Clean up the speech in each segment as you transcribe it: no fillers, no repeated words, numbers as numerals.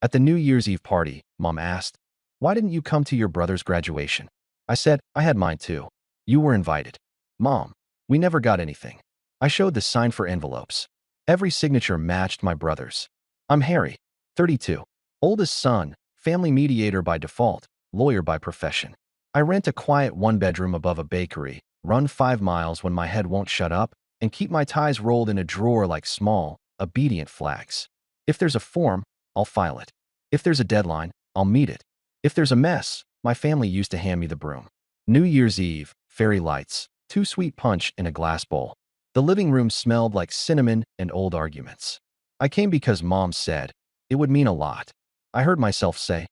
At the New Year's Eve party, Mom asked, "Why didn't you come to your brother's graduation?" I said, "I had mine too. You were invited." "Mom, we never got anything." I showed the sign for envelopes. Every signature matched my brother's. I'm Harry, 32. Oldest son, family mediator by default, lawyer by profession. I rent a quiet one-bedroom above a bakery, run 5 miles when my head won't shut up, and keep my ties rolled in a drawer like small, obedient flags. If there's a form, I'll file it. If there's a deadline, I'll meet it. If there's a mess, my family used to hand me the broom. New Year's Eve, fairy lights, 2 sweet punch in a glass bowl. The living room smelled like cinnamon and old arguments. I came because Mom said it would mean a lot. I heard myself say,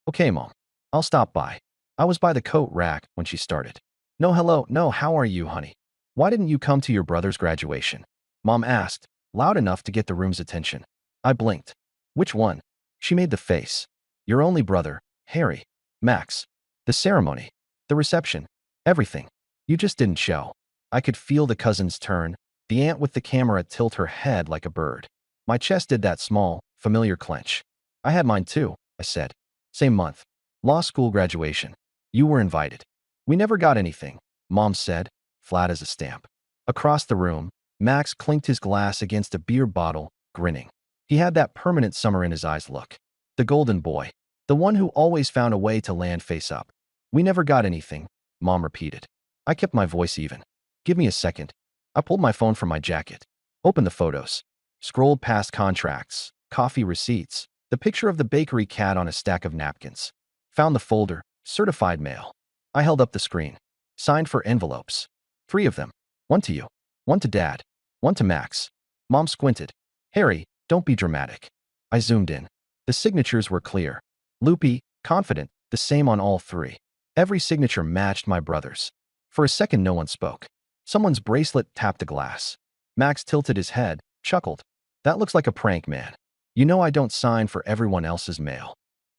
"Okay, Mom, I'll stop by." I was by the coat rack when she started. "No, hello, no, how are you, honey? Why didn't you come to your brother's graduation?" Mom asked, loud enough to get the room's attention. I blinked. "Which one?" She made the face. "Your only brother, Harry. Max. The ceremony. The reception. Everything. You just didn't show." I could feel the cousins turn, the aunt with the camera tilt her head like a bird. My chest did that small, familiar clench. "I had mine too," I said. "Same month. Law school graduation. You were invited." "We never got anything," Mom said, flat as a stamp. Across the room, Max clinked his glass against a beer bottle, grinning. He had that permanent summer in his eyes look. The golden boy. The one who always found a way to land face up. "We never got anything," Mom repeated. I kept my voice even. "Give me a second." I pulled my phone from my jacket, opened the photos, scrolled past contracts, coffee receipts, the picture of the bakery cat on a stack of napkins. Found the folder, certified mail. I held up the screen. Signed for envelopes. 3 of them. One to you. One to Dad. One to Max. Mom squinted. "Harry, don't be dramatic." I zoomed in. The signatures were clear. Loopy, confident, the same on all 3. Every signature matched my brother's. For a second, no one spoke. Someone's bracelet tapped a glass. Max tilted his head, chuckled. "That looks like a prank, man. You know I don't sign for everyone else's mail."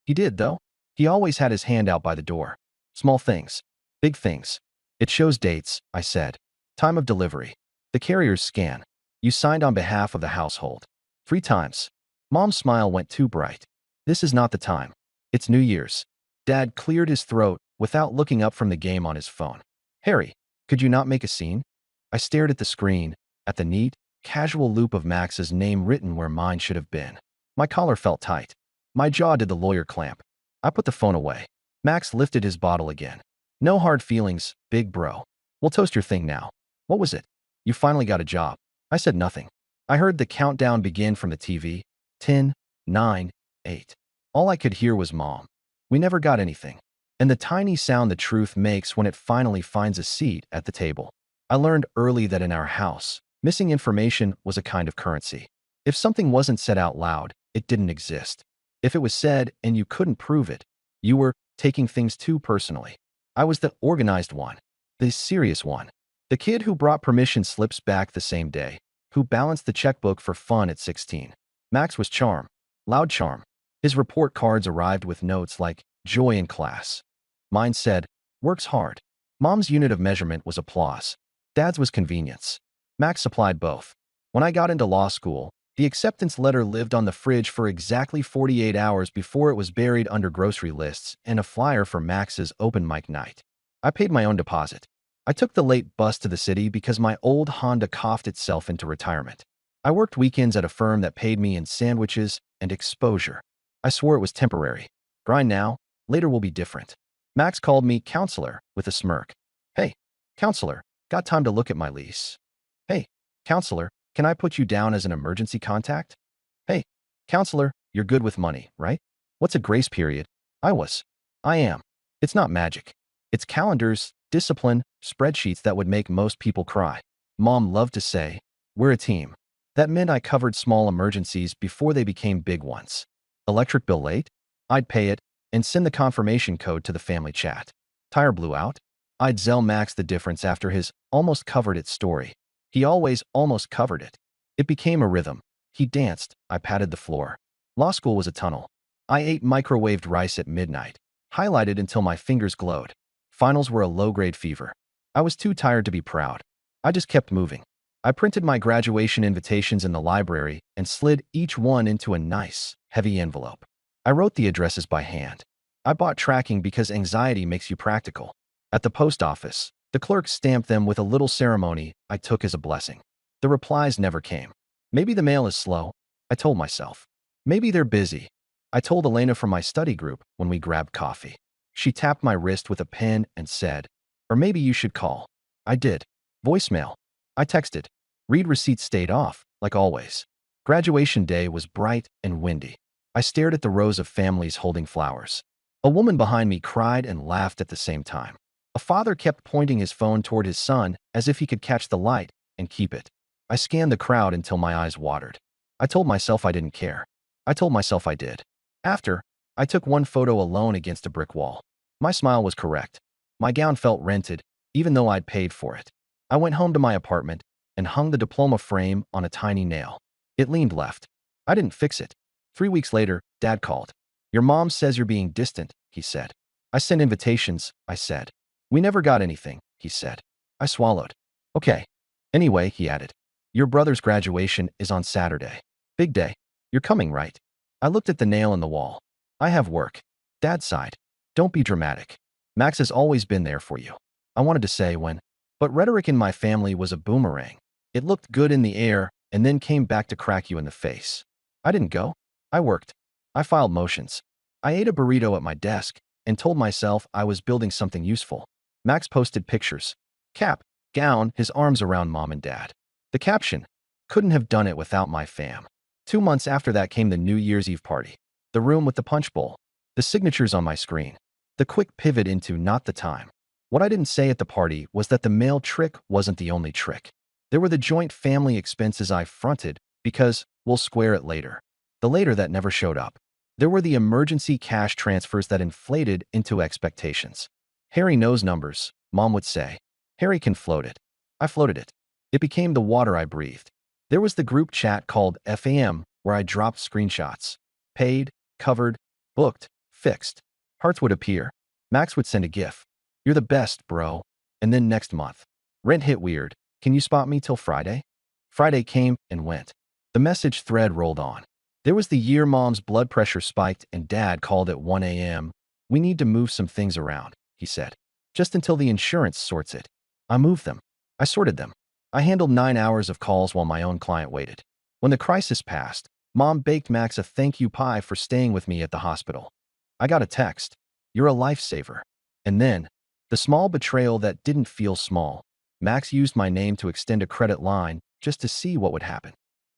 He did, though. He always had his hand out by the door. "Small things. Big things." "It shows dates," I said. "Time of delivery. The carrier's scan. You signed on behalf of the household. 3 times." Mom's smile went too bright. "This is not the time. It's New Year's." Dad cleared his throat without looking up from the game on his phone. "Harry, could you not make a scene?" I stared at the screen, at the neat, casual loop of Max's name written where mine should have been. My collar felt tight. My jaw did the lawyer clamp. I put the phone away. Max lifted his bottle again. "No hard feelings, big bro. We'll toast your thing now." "What was it?" "You finally got a job." I said nothing. I heard the countdown begin from the TV. 10, 9, 8. All I could hear was Mom. "We never got anything." And the tiny sound the truth makes when it finally finds a seat at the table. I learned early that in our house, missing information was a kind of currency. If something wasn't said out loud, it didn't exist. If it was said and you couldn't prove it, you were taking things too personally. I was the organized one, the serious one, the kid who brought permission slips back the same day, who balanced the checkbook for fun at 16. Max was charm, loud charm. His report cards arrived with notes like, "Joy in class." Mine said, "Works hard." Mom's unit of measurement was applause. Dad's was convenience. Max supplied both. When I got into law school, the acceptance letter lived on the fridge for exactly 48 hours before it was buried under grocery lists and a flyer for Max's open mic night. I paid my own deposit. I took the late bus to the city because my old Honda coughed itself into retirement. I worked weekends at a firm that paid me in sandwiches and exposure. I swore it was temporary. Grind now, later will be different. Max called me counselor with a smirk. "Hey, counselor, got time to look at my lease?" "Hey, counselor, can I put you down as an emergency contact?" "Hey, counselor, you're good with money, right? What's a grace period?" I am. It's not magic. It's calendars, discipline, spreadsheets that would make most people cry. Mom loved to say, "We're a team." That meant I covered small emergencies before they became big ones. Electric bill late? I'd pay it and send the confirmation code to the family chat. Tire blew out? I'd Zell Max the difference after his almost covered it story. He always almost covered it. It became a rhythm. He danced. I patted the floor. Law school was a tunnel. I ate microwaved rice at midnight, highlighted until my fingers glowed. Finals were a low-grade fever. I was too tired to be proud. I just kept moving. I printed my graduation invitations in the library and slid each one into a nice, heavy envelope. I wrote the addresses by hand. I bought tracking because anxiety makes you practical. At the post office, the clerk stamped them with a little ceremony I took as a blessing. The replies never came. Maybe the mail is slow, I told myself. Maybe they're busy. I told Elena from my study group when we grabbed coffee. She tapped my wrist with a pen and said, "Or maybe you should call." I did. Voicemail. I texted. Read receipts stayed off, like always. Graduation day was bright and windy. I stared at the rows of families holding flowers. A woman behind me cried and laughed at the same time. A father kept pointing his phone toward his son as if he could catch the light and keep it. I scanned the crowd until my eyes watered. I told myself I didn't care. I told myself I did. After, I took one photo alone against a brick wall. My smile was correct. My gown felt rented, even though I'd paid for it. I went home to my apartment and hung the diploma frame on a tiny nail. It leaned left. I didn't fix it. 3 weeks later, Dad called. "Your mom says you're being distant," he said. "I sent invitations," I said. "We never got anything," he said. I swallowed. "Okay. Anyway," he added, "your brother's graduation is on Saturday. Big day. You're coming, right?" I looked at the nail in the wall. "I have work." Dad sighed. "Don't be dramatic. Max has always been there for you." I wanted to say when, but rhetoric in my family was a boomerang. It looked good in the air and then came back to crack you in the face. I didn't go. I worked. I filed motions. I ate a burrito at my desk and told myself I was building something useful. Max posted pictures. Cap, gown, his arms around mom and dad. The caption, "Couldn't have done it without my fam." 2 months after that came the New Year's Eve party. The room with the punch bowl. The signatures on my screen. The quick pivot into not the time. What I didn't say at the party was that the mail trick wasn't the only trick. There were the joint family expenses I fronted because we'll square it later. The later that never showed up. There were the emergency cash transfers that inflated into expectations. "Harry knows numbers," Mom would say. "Harry can float it." I floated it. It became the water I breathed. There was the group chat called FAM where I dropped screenshots. Paid, covered, booked, fixed. Hearts would appear. Max would send a gif. "You're the best, bro." And then next month. "Rent hit weird. Can you spot me till Friday?" Friday came and went. The message thread rolled on. There was the year Mom's blood pressure spiked and Dad called at 1 a.m. "We need to move some things around," he said. "Just until the insurance sorts it." I moved them. I sorted them. I handled 9 hours of calls while my own client waited. When the crisis passed, Mom baked Max a thank you pie for staying with me at the hospital. I got a text. "You're a lifesaver." And then, the small betrayal that didn't feel small. Max used my name to extend a credit line just to see what would happen.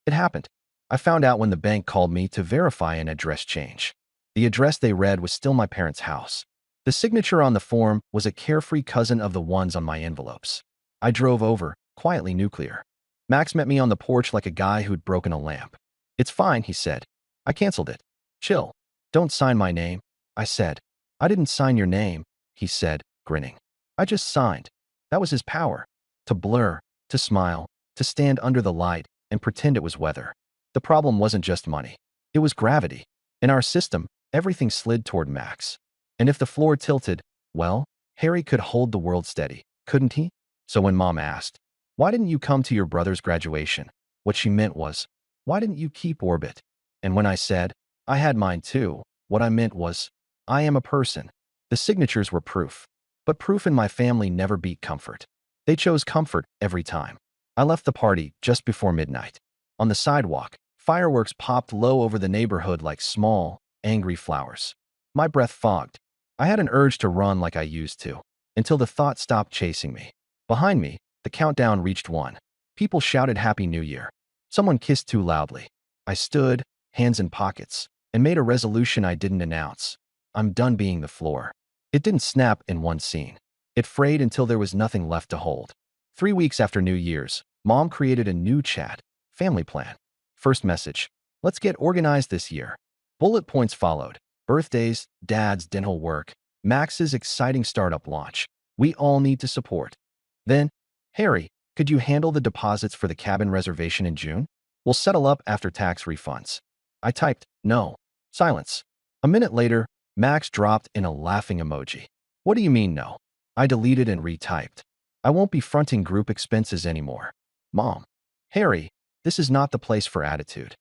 It happened. I found out when the bank called me to verify an address change. The address they read was still my parents' house. The signature on the form was a carefree cousin of the ones on my envelopes. I drove over, quietly nuclear. Max met me on the porch like a guy who'd broken a lamp. "It's fine," he said. "I canceled it. Chill. Don't sign my name." I said. "I didn't sign your name," he said, grinning. "I just signed." That was his power. To blur, to smile, to stand under the light and pretend it was weather. The problem wasn't just money. It was gravity. In our system, everything slid toward Max. And if the floor tilted, well, Harry could hold the world steady, couldn't he? So when Mom asked, "Why didn't you come to your brother's graduation?" what she meant was, "Why didn't you keep orbit?" And when I said, "I had mine too," what I meant was, "I am a person." The signatures were proof. But proof in my family never beat comfort. They chose comfort every time. I left the party just before midnight. On the sidewalk, fireworks popped low over the neighborhood like small, angry flowers. My breath fogged. I had an urge to run like I used to, until the thought stopped chasing me. Behind me, the countdown reached 1. People shouted Happy New Year. Someone kissed too loudly. I stood, hands in pockets, and made a resolution I didn't announce. I'm done being the floor. It didn't snap in one scene. It frayed until there was nothing left to hold. 3 weeks after New Year's, Mom created a new chat. Family plan. First message. "Let's get organized this year." Bullet points followed. Birthdays, Dad's dental work, Max's exciting startup launch. We all need to support. Then, "Harry, could you handle the deposits for the cabin reservation in June? We'll settle up after tax refunds." I typed, "No." Silence. A minute later, Max dropped in a laughing emoji. "What do you mean no?" I deleted and retyped. "I won't be fronting group expenses anymore." Mom. "Harry, this is not the place for attitude."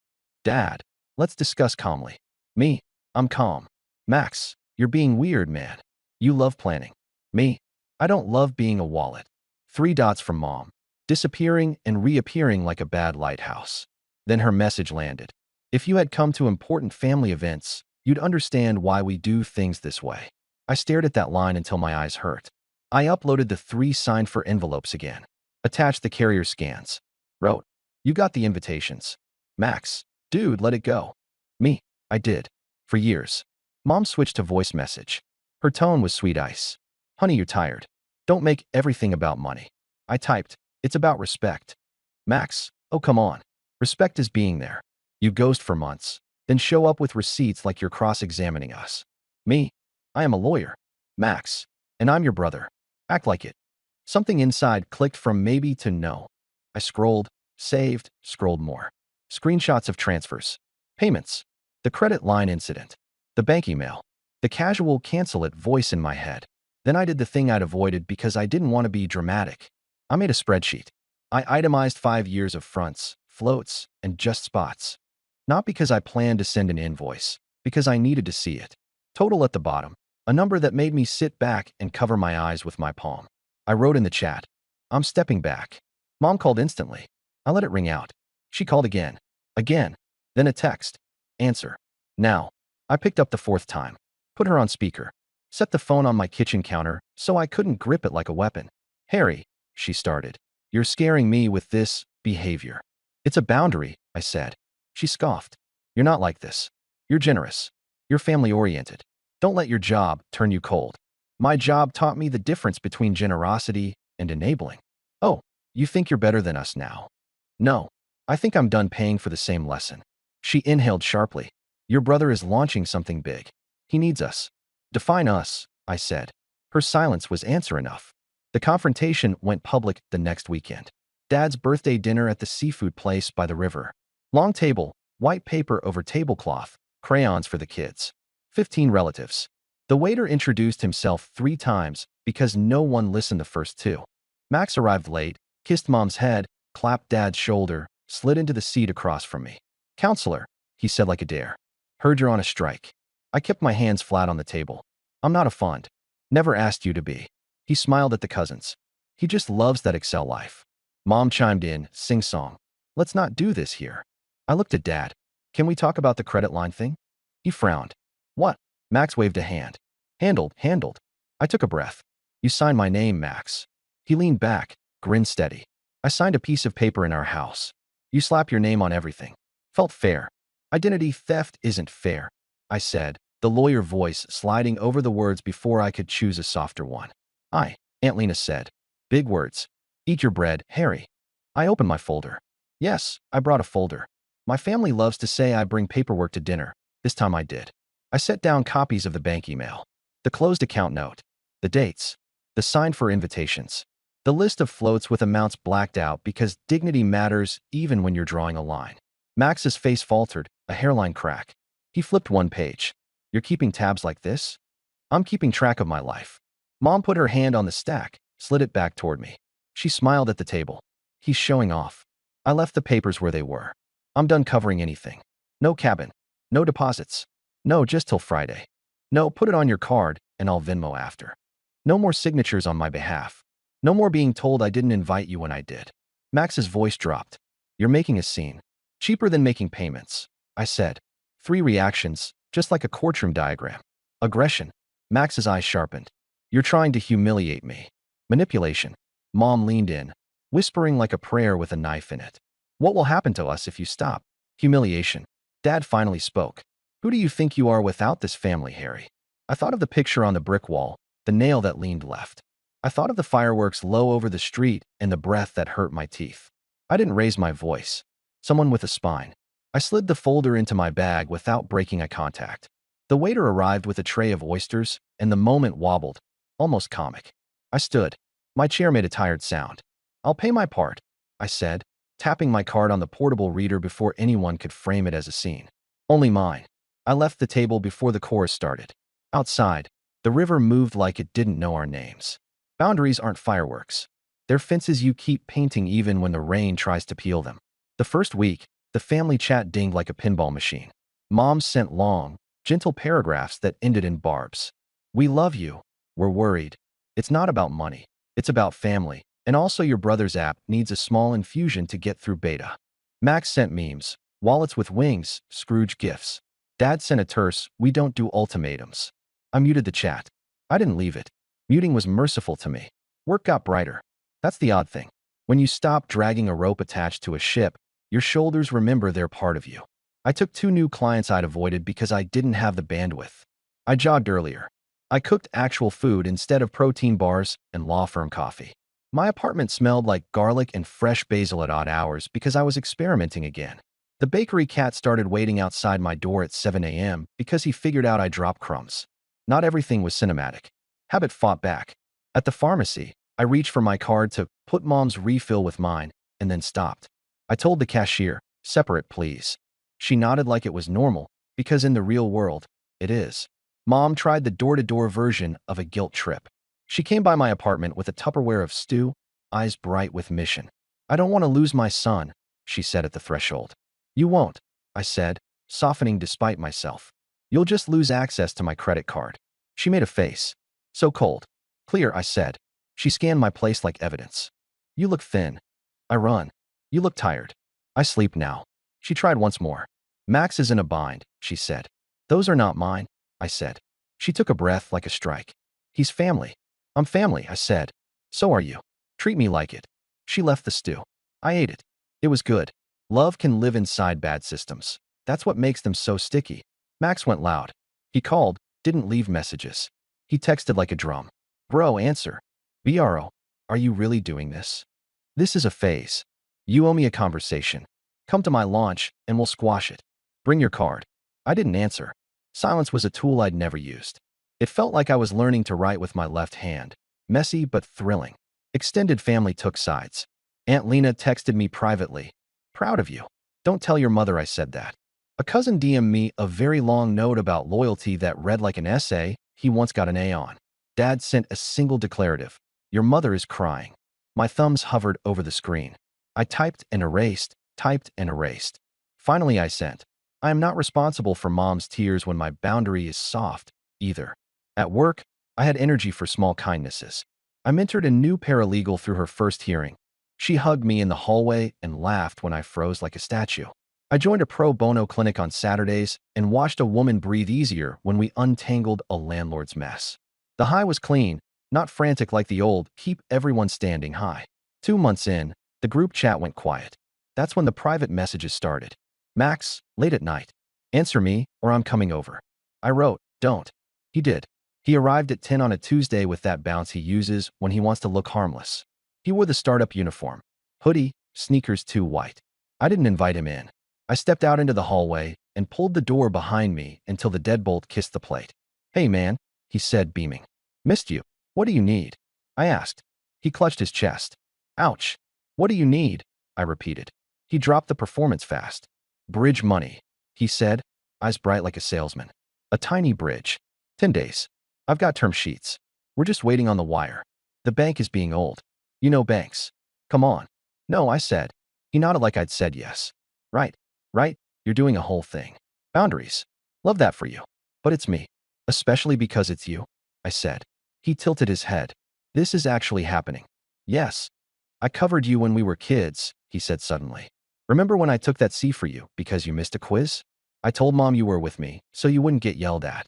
Dad. "Let's discuss calmly." Me. I'm calm. Max, you're being weird, man. You love planning. Me? I don't love being a wallet. Three dots from mom, disappearing and reappearing like a bad lighthouse. Then her message landed. If you had come to important family events, you'd understand why we do things this way. I stared at that line until my eyes hurt. I uploaded the 3 signed for envelopes again. Attached the carrier scans. Wrote, you got the invitations. Max, dude, let it go. Me, I did. For years. Mom switched to voice message. Her tone was sweet ice. Honey, you're tired. Don't make everything about money. I typed, it's about respect. Max, oh come on. Respect is being there. You ghost for months, then show up with receipts like you're cross-examining us. Me, I am a lawyer. Max, and I'm your brother. Act like it. Something inside clicked from maybe to no. I scrolled, saved, scrolled more. Screenshots of transfers. Payments. The credit line incident. The bank email. The casual cancel it voice in my head. Then I did the thing I'd avoided because I didn't want to be dramatic. I made a spreadsheet. I itemized 5 years of fronts, floats, and just spots. Not because I planned to send an invoice, because I needed to see it. Total at the bottom. A number that made me sit back and cover my eyes with my palm. I wrote in the chat, I'm stepping back. Mom called instantly. I let it ring out. She called again. Again. Then a text. Answer. Now. I picked up the 4th time. Put her on speaker. Set the phone on my kitchen counter so I couldn't grip it like a weapon. Harry, she started. You're scaring me with this behavior. It's a boundary, I said. She scoffed. You're not like this. You're generous. You're family-oriented. Don't let your job turn you cold. My job taught me the difference between generosity and enabling. Oh, you think you're better than us now? No, I think I'm done paying for the same lesson. She inhaled sharply. Your brother is launching something big. He needs us. Define us, I said. Her silence was answer enough. The confrontation went public the next weekend. Dad's birthday dinner at the seafood place by the river. Long table, white paper over tablecloth, crayons for the kids. 15 relatives. The waiter introduced himself 3 times because no one listened the first 2. Max arrived late, kissed Mom's head, clapped Dad's shoulder, slid into the seat across from me. Counselor, he said like a dare. Heard you're on a strike. I kept my hands flat on the table. I'm not a fund. Never asked you to be. He smiled at the cousins. He just loves that Excel life. Mom chimed in, sing-song. Let's not do this here. I looked at Dad. Can we talk about the credit line thing? He frowned. What? Max waved a hand. Handled. I took a breath. You signed my name, Max. He leaned back, grinned steady. I signed a piece of paper in our house. You slap your name on everything. Felt fair. Identity theft isn't fair, I said, the lawyer voice sliding over the words before I could choose a softer one. Aunt Lena said. Big words. Eat your bread, Harry. I opened my folder. Yes, I brought a folder. My family loves to say I bring paperwork to dinner. This time I did. I set down copies of the bank email, the closed account note, the dates, the sign for invitations, the list of floats with amounts blacked out because dignity matters even when you're drawing a line. Max's face faltered, a hairline crack. He flipped one page. You're keeping tabs like this? I'm keeping track of my life. Mom put her hand on the stack, slid it back toward me. She smiled at the table. He's showing off. I left the papers where they were. I'm done covering anything. No cabin. No deposits. No, just till Friday. No, put it on your card and I'll Venmo after. No more signatures on my behalf. No more being told I didn't invite you when I did. Max's voice dropped. You're making a scene. Cheaper than making payments, I said. 3 reactions, just like a courtroom diagram. Aggression. Max's eyes sharpened. You're trying to humiliate me. Manipulation. Mom leaned in, whispering like a prayer with a knife in it. What will happen to us if you stop? Humiliation. Dad finally spoke. Who do you think you are without this family, Harry? I thought of the picture on the brick wall, the nail that leaned left. I thought of the fireworks low over the street and the breath that hurt my teeth. I didn't raise my voice. Someone with a spine. I slid the folder into my bag without breaking eye contact. The waiter arrived with a tray of oysters, and the moment wobbled, almost comic. I stood. My chair made a tired sound. I'll pay my part, I said, tapping my card on the portable reader before anyone could frame it as a scene. Only mine. I left the table before the chorus started. Outside, the river moved like it didn't know our names. Boundaries aren't fireworks. They're fences you keep painting even when the rain tries to peel them. The first week, the family chat dinged like a pinball machine. Mom sent long, gentle paragraphs that ended in barbs. We love you. We're worried. It's not about money. It's about family. And also your brother's app needs a small infusion to get through beta. Max sent memes, wallets with wings, Scrooge gifts. Dad sent a terse, we don't do ultimatums. I muted the chat. I didn't leave it. Muting was merciful to me. Work got brighter. That's the odd thing. When you stop dragging a rope attached to a ship, your shoulders remember they're part of you. I took 2 new clients I'd avoided because I didn't have the bandwidth. I jogged earlier. I cooked actual food instead of protein bars and law firm coffee. My apartment smelled like garlic and fresh basil at odd hours because I was experimenting again. The bakery cat started waiting outside my door at 7 a.m. because he figured out I dropped crumbs. Not everything was cinematic. Habit fought back. At the pharmacy, I reached for my card to put Mom's refill with mine and then stopped. I told the cashier, separate please. She nodded like it was normal, because in the real world, it is. Mom tried the door-to-door version of a guilt trip. She came by my apartment with a Tupperware of stew, eyes bright with mission. I don't want to lose my son, she said at the threshold. You won't, I said, softening despite myself. You'll just lose access to my credit card. She made a face. So cold. Clear, I said. She scanned my place like evidence. You look thin. I run. You look tired. I sleep now. She tried once more. Max is in a bind, she said. Those are not mine, I said. She took a breath like a strike. He's family. I'm family, I said. So are you. Treat me like it. She left the stew. I ate it. It was good. Love can live inside bad systems. That's what makes them so sticky. Max went loud. He called, didn't leave messages. He texted like a drum. Bro, answer. BRO, are you really doing this? This is a phase. You owe me a conversation. Come to my launch and we'll squash it. Bring your card. I didn't answer. Silence was a tool I'd never used. It felt like I was learning to write with my left hand. Messy but thrilling. Extended family took sides. Aunt Lena texted me privately. Proud of you. Don't tell your mother I said that. A cousin DM'd me a very long note about loyalty that read like an essay he once got an A on. Dad sent a single declarative. Your mother is crying. My thumbs hovered over the screen. I typed and erased, typed and erased. Finally I sent. I am not responsible for Mom's tears when my boundary is soft, either. At work, I had energy for small kindnesses. I mentored a new paralegal through her first hearing. She hugged me in the hallway and laughed when I froze like a statue. I joined a pro bono clinic on Saturdays and watched a woman breathe easier when we untangled a landlord's mess. The high was clean, not frantic like the old, keep everyone standing high. 2 months in, the group chat went quiet. That's when the private messages started. Max, late at night. Answer me, or I'm coming over. I wrote, don't. He did. He arrived at 10 on a Tuesday with that bounce he uses when he wants to look harmless. He wore the startup uniform. Hoodie, sneakers too white. I didn't invite him in. I stepped out into the hallway and pulled the door behind me until the deadbolt kissed the plate. Hey man, he said, beaming. Missed you. What do you need? I asked. He clutched his chest. Ouch. What do you need? I repeated. He dropped the performance fast. Bridge money, he said, eyes bright like a salesman. A tiny bridge. 10 days. I've got term sheets. We're just waiting on the wire. The bank is being old. You know banks. Come on. No, I said. He nodded like I'd said yes. Right. You're doing a whole thing. Boundaries. Love that for you. But it's me. Especially because it's you, I said. He tilted his head. This is actually happening. Yes. I covered you when we were kids, he said suddenly. Remember when I took that C for you because you missed a quiz? I told Mom you were with me so you wouldn't get yelled at.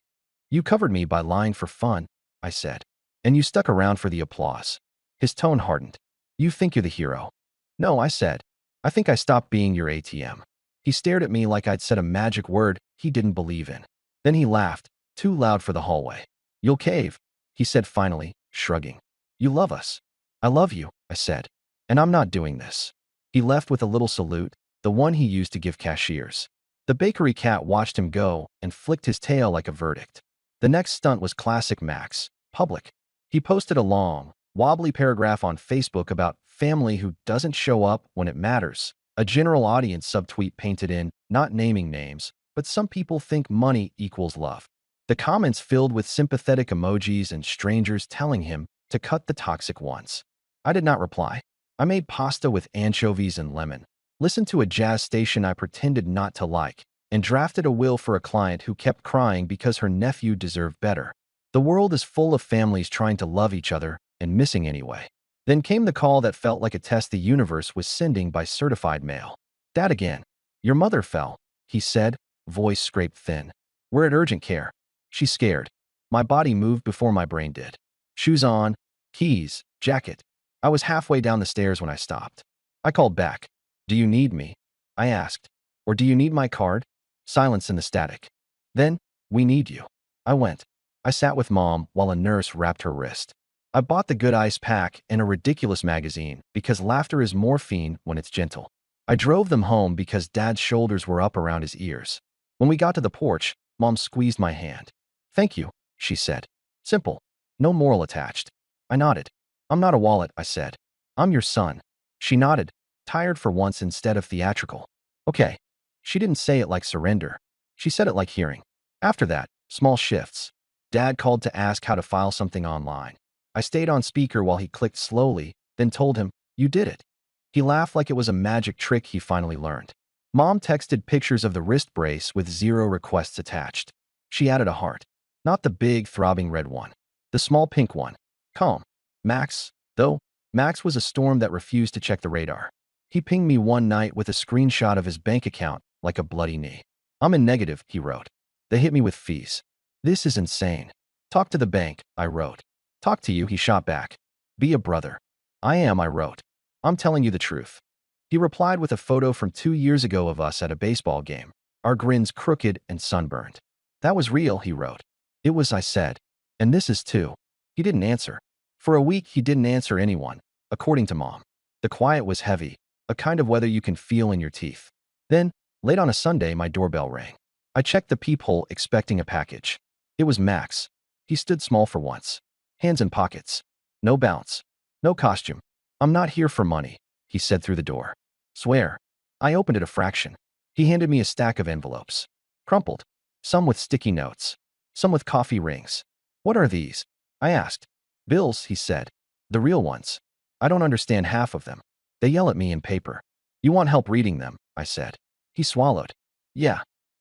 You covered me by lying for fun, I said. And you stuck around for the applause. His tone hardened. You think you're the hero. No, I said. I think I stopped being your ATM. He stared at me like I'd said a magic word he didn't believe in. Then he laughed, too loud for the hallway. You'll cave, he said finally, shrugging. You love us. I love you, I said. And I'm not doing this. He left with a little salute, the one he used to give cashiers. The bakery cat watched him go and flicked his tail like a verdict. The next stunt was classic Max, public. He posted a long, wobbly paragraph on Facebook about family who doesn't show up when it matters. A general audience subtweet painted in, not naming names, but some people think money equals love. The comments filled with sympathetic emojis and strangers telling him to cut the toxic ones. I did not reply. I made pasta with anchovies and lemon, listened to a jazz station I pretended not to like, and drafted a will for a client who kept crying because her nephew deserved better. The world is full of families trying to love each other and missing anyway. Then came the call that felt like a test the universe was sending by certified mail. Dad again. Your mother fell, he said, voice scraped thin. We're at urgent care. She's scared. My body moved before my brain did. Shoes on, keys, jacket. I was halfway down the stairs when I stopped. I called back. Do you need me? I asked. Or do you need my card? Silence in the static. Then, we need you. I went. I sat with Mom while a nurse wrapped her wrist. I bought the Good Ice pack and a ridiculous magazine because laughter is morphine when it's gentle. I drove them home because Dad's shoulders were up around his ears. When we got to the porch, Mom squeezed my hand. Thank you, she said. Simple. No moral attached. I nodded. I'm not a wallet, I said. I'm your son. She nodded, tired for once instead of theatrical. Okay. She didn't say it like surrender. She said it like hearing. After that, small shifts. Dad called to ask how to file something online. I stayed on speaker while he clicked slowly, then told him, you did it. He laughed like it was a magic trick he finally learned. Mom texted pictures of the wrist brace with 0 requests attached. She added a heart. Not the big, throbbing red one. The small pink one. Calm. Max, though, Max was a storm that refused to check the radar. He pinged me one night with a screenshot of his bank account, like a bloody knee. I'm in negative, he wrote. They hit me with fees. This is insane. Talk to the bank, I wrote. Talk to you, he shot back. Be a brother. I am, I wrote. I'm telling you the truth. He replied with a photo from 2 years ago of us at a baseball game, our grins crooked and sunburned. That was real, he wrote. It was, I said. And this is too. He didn't answer. For a week, he didn't answer anyone, according to Mom. The quiet was heavy, a kind of weather you can feel in your teeth. Then, late on a Sunday, my doorbell rang. I checked the peephole expecting a package. It was Max. He stood small for once. Hands in pockets. No bounce. No costume. I'm not here for money, he said through the door. Swear. I opened it a fraction. He handed me a stack of envelopes. Crumpled. Some with sticky notes. Some with coffee rings. What are these? I asked. Bills, he said. The real ones. I don't understand half of them. They yell at me in paper. You want help reading them, I said. He swallowed. Yeah.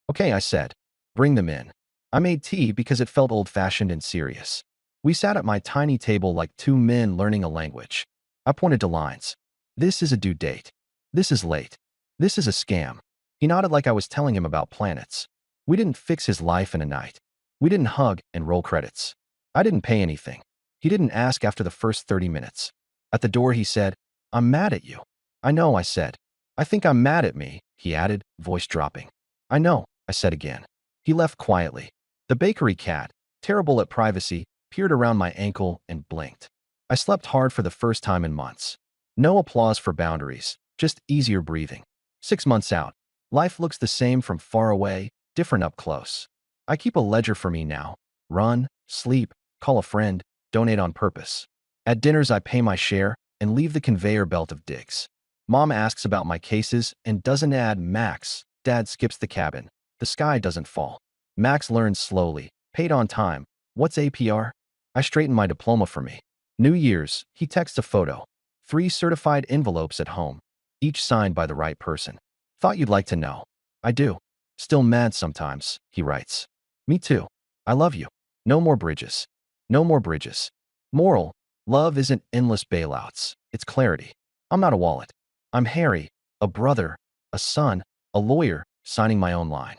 Okay, I said. Bring them in. I made tea because it felt old-fashioned and serious. We sat at my tiny table like 2 men learning a language. I pointed to lines. This is a due date. This is late. This is a scam. He nodded like I was telling him about planets. We didn't fix his life in a night. We didn't hug and roll credits. I didn't pay anything. He didn't ask after the first 30 minutes. At the door, he said, I'm mad at you. I know, I said. I think I'm mad at me, he added, voice dropping. I know, I said again. He left quietly. The bakery cat, terrible at privacy, peered around my ankle and blinked. I slept hard for the first time in months. No applause for boundaries, just easier breathing. 6 months out, life looks the same from far away, different up close. I keep a ledger for me now. Run, sleep, call a friend, donate on purpose. At dinners, I pay my share and leave the conveyor belt of digs. Mom asks about my cases and doesn't add Max. Dad skips the cabin. The sky doesn't fall. Max learns slowly, paid on time. What's APR? I straighten my diploma for me. New Year's, he texts a photo. 3 certified envelopes at home, each signed by the right person. Thought you'd like to know. I do. Still mad sometimes, he writes. Me too. I love you. No more bridges. No more bridges. Moral, love isn't endless bailouts. It's clarity. I'm not a wallet. I'm Harry, a brother, a son, a lawyer, signing my own line.